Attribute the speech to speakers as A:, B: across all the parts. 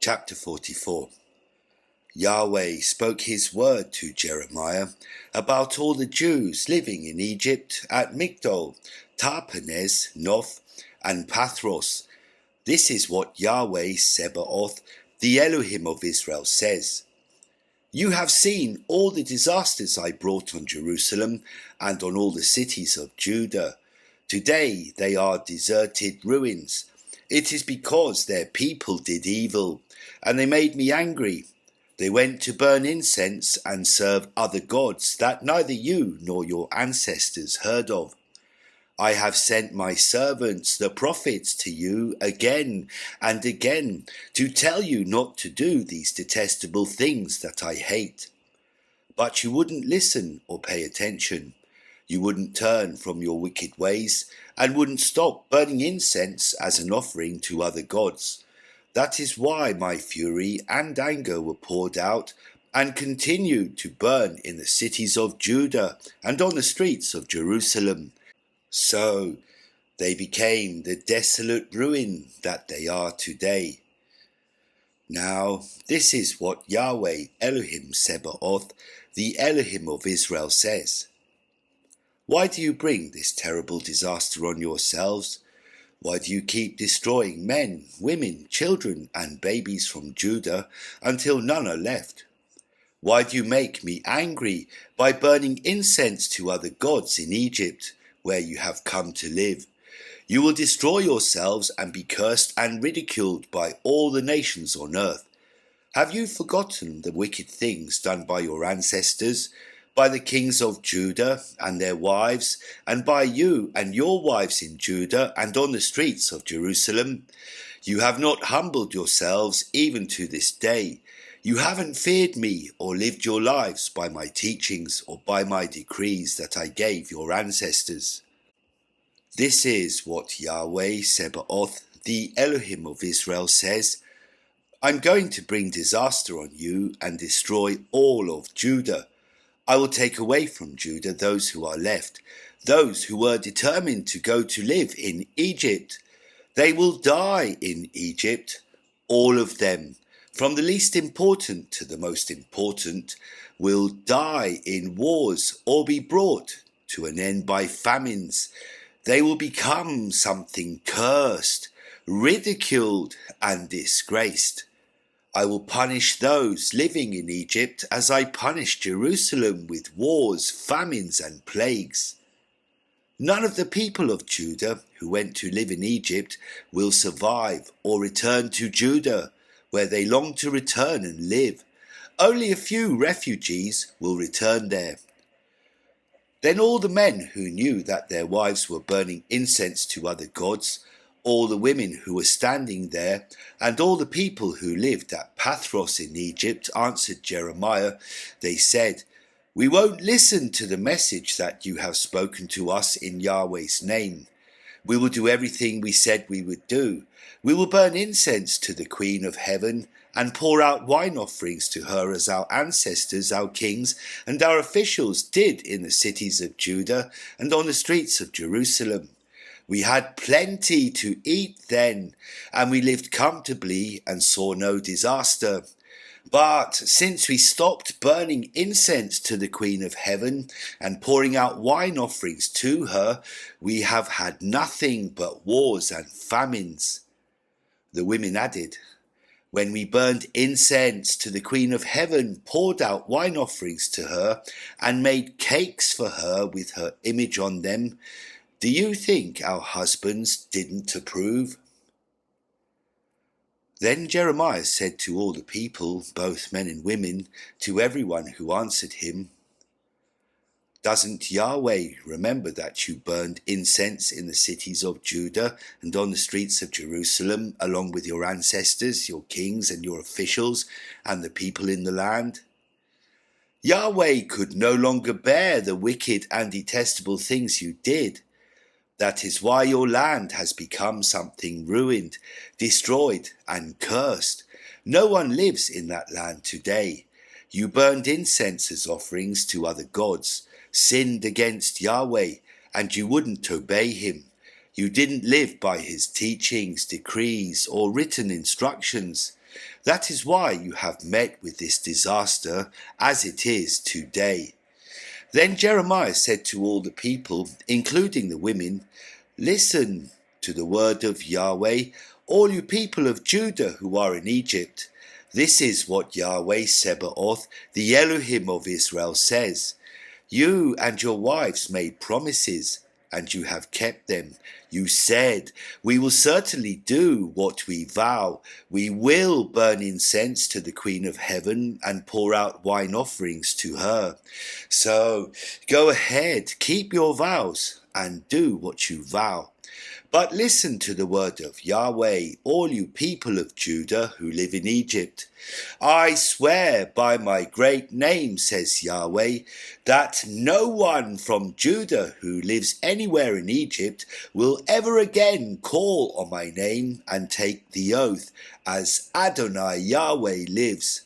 A: Chapter 44. Yahweh spoke his word to Jeremiah about all the Jews living in Egypt at Migdol, Tahpanhes, Noph, and Pathros. This is what Yahweh Tsebaoth, the Elohim of Israel, says. You have seen all the disasters I brought on Jerusalem and on all the cities of Judah. Today they are deserted ruins. It is because their people did evil, and they made me angry. They went to burn incense and serve other gods that neither you nor your ancestors heard of. I have sent my servants, the prophets, to you again and again to tell you not to do these detestable things that I hate. But you wouldn't listen or pay attention. You wouldn't turn from your wicked ways and wouldn't stop burning incense as an offering to other gods. That is why my fury and anger were poured out and continued to burn in the cities of Judah and on the streets of Jerusalem. So they became the desolate ruin that they are today. Now this is what Yahweh Elohim Tsebaoth, the Elohim of Israel, says. Why do you bring this terrible disaster on yourselves? Why do you keep destroying men, women, children, and babies from Judah until none are left? Why do you make me angry by burning incense to other gods in Egypt, where you have come to live? You will destroy yourselves and be cursed and ridiculed by all the nations on earth. Have you forgotten the wicked things done by your ancestors, by the kings of Judah and their wives, and by you and your wives in Judah and on the streets of Jerusalem? You have not humbled yourselves even to this day. You haven't feared me or lived your lives by my teachings or by my decrees that I gave your ancestors. This is what Yahweh Tsebaoth, the Elohim of Israel, says. I'm going to bring disaster on you and destroy all of Judah. I will take away from Judah those who are left, those who were determined to go to live in Egypt. They will die in Egypt, all of them, from the least important to the most important, will die in wars or be brought to an end by famines. They will become something cursed, ridiculed, and disgraced. I will punish those living in Egypt as I punished Jerusalem with wars, famines, and plagues. None of the people of Judah who went to live in Egypt will survive or return to Judah, where they long to return and live. Only a few refugees will return there. Then all the men who knew that their wives were burning incense to other gods, all the women who were standing there, and all the people who lived at Pathros in Egypt answered Jeremiah. They said, We won't listen to the message that you have spoken to us in Yahweh's name. We will do everything we said we would do. We will burn incense to the Queen of Heaven and pour out wine offerings to her as our ancestors, our kings, and our officials did in the cities of Judah and on the streets of Jerusalem. We had plenty to eat then, and we lived comfortably and saw no disaster. But since we stopped burning incense to the Queen of Heaven and pouring out wine offerings to her, we have had nothing but wars and famines. The women added, When we burned incense to the Queen of Heaven, poured out wine offerings to her, and made cakes for her with her image on them, do you think our husbands didn't approve? Then Jeremiah said to all the people, both men and women, to everyone who answered him, Doesn't Yahweh remember that you burned incense in the cities of Judah and on the streets of Jerusalem, along with your ancestors, your kings and your officials, and the people in the land? Yahweh could no longer bear the wicked and detestable things you did. That is why your land has become something ruined, destroyed, and cursed. No one lives in that land today. You burned incense as offerings to other gods, sinned against Yahweh, and you wouldn't obey him. You didn't live by his teachings, decrees, or written instructions. That is why you have met with this disaster as it is today. Then Jeremiah said to all the people, including the women, "Listen to the word of Yahweh, all you people of Judah who are in Egypt. This is what Yahweh Tsebaoth, the Elohim of Israel, says. You and your wives made promises, and you have kept them. You said, 'We will certainly do what we vow. We will burn incense to the Queen of Heaven and pour out wine offerings to her.' So go ahead, keep your vows, and do what you vow. But listen to the word of Yahweh, all you people of Judah who live in Egypt. I swear by my great name, says Yahweh, that no one from Judah who lives anywhere in Egypt will ever again call on my name and take the oath, as Adonai Yahweh lives.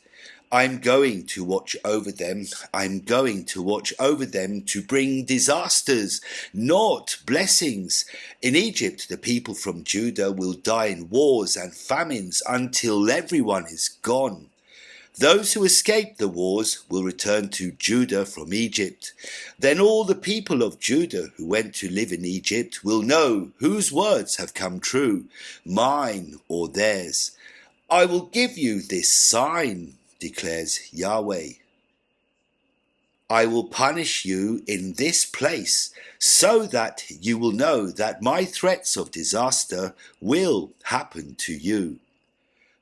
A: I'm going to watch over them. I'm going to watch over them to bring disasters, not blessings. In Egypt, the people from Judah will die in wars and famines until everyone is gone. Those who escape the wars will return to Judah from Egypt. Then all the people of Judah who went to live in Egypt will know whose words have come true, mine or theirs. I will give you this sign, declares Yahweh. I will punish you in this place so that you will know that my threats of disaster will happen to you.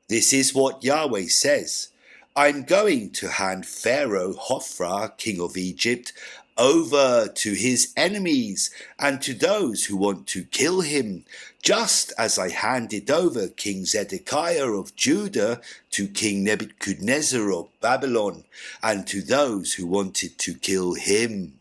A: This is what Yahweh says. I'm going to hand Pharaoh Hophra, king of Egypt, over to his enemies and to those who want to kill him, just as I handed over King Zedekiah of Judah to King Nebuchadnezzar of Babylon and to those who wanted to kill him.